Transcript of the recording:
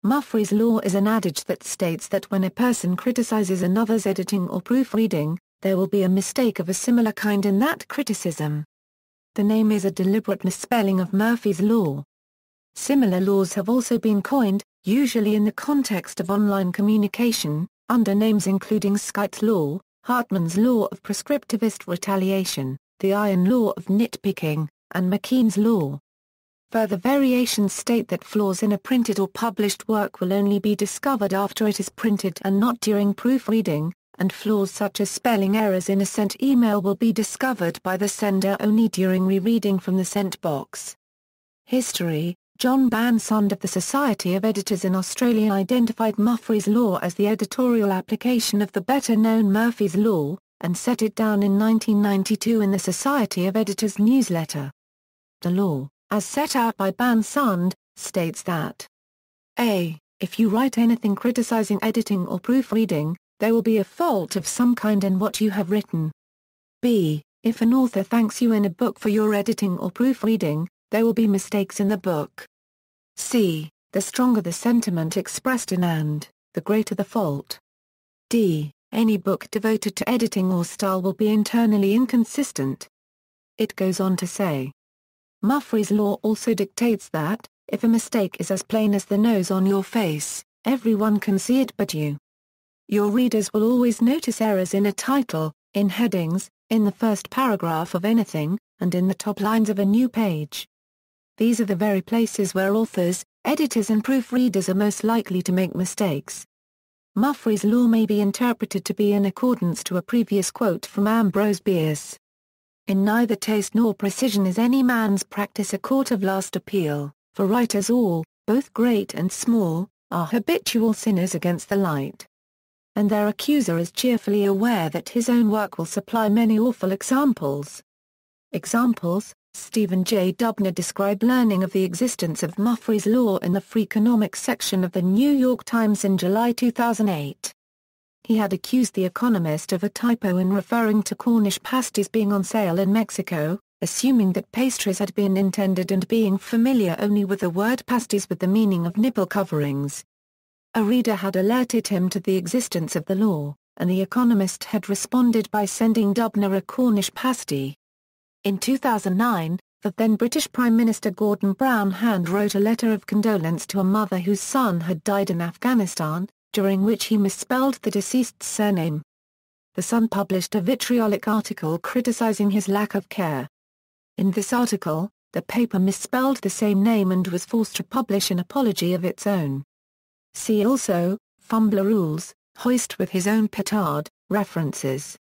Muphry's law is an adage that states that when a person criticizes another's editing or proofreading, there will be a mistake of a similar kind in that criticism. The name is a deliberate misspelling of Murphy's law. Similar laws have also been coined, usually in the context of online communication, under names including Skype's law, Hartman's law of prescriptivist retaliation, the iron law of nitpicking, and McKean's law. Further variations state that flaws in a printed or published work will only be discovered after it is printed and not during proofreading, and flaws such as spelling errors in a sent email will be discovered by the sender only during rereading from the sent box. History: John Bansund of the Society of Editors in Australia identified Muphry's law as the editorial application of the better-known Murphy's law, and set it down in 1992 in the Society of Editors newsletter. The law, as set out by Bansund, states that a. If you write anything criticizing editing or proofreading, there will be a fault of some kind in what you have written. b. If an author thanks you in a book for your editing or proofreading, there will be mistakes in the book. c. The stronger the sentiment expressed in and, the greater the fault. d. Any book devoted to editing or style will be internally inconsistent. It goes on to say, Muphry's law also dictates that, if a mistake is as plain as the nose on your face, everyone can see it but you. Your readers will always notice errors in a title, in headings, in the first paragraph of anything, and in the top lines of a new page. These are the very places where authors, editors and proofreaders are most likely to make mistakes. Muphry's law may be interpreted to be in accordance to a previous quote from Ambrose Bierce. In neither taste nor precision is any man's practice a court of last appeal, for writers all, both great and small, are habitual sinners against the light. And their accuser is cheerfully aware that his own work will supply many awful examples. Examples: Stephen J. Dubner described learning of the existence of Muphry's law in the Freakonomics section of the New York Times in July 2008. He had accused The Economist of a typo in referring to Cornish pasties being on sale in Mexico, assuming that pastries had been intended and being familiar only with the word pasties with the meaning of nipple coverings. A reader had alerted him to the existence of the law, and The Economist had responded by sending Dubner a Cornish pasty. In 2009, the then British Prime Minister Gordon Brown hand-wrote a letter of condolence to a mother whose son had died in Afghanistan, during which he misspelled the deceased's surname. The Sun published a vitriolic article criticizing his lack of care. In this article, the paper misspelled the same name and was forced to publish an apology of its own. See also, Fumbler Rules, Hoist with his own petard, references.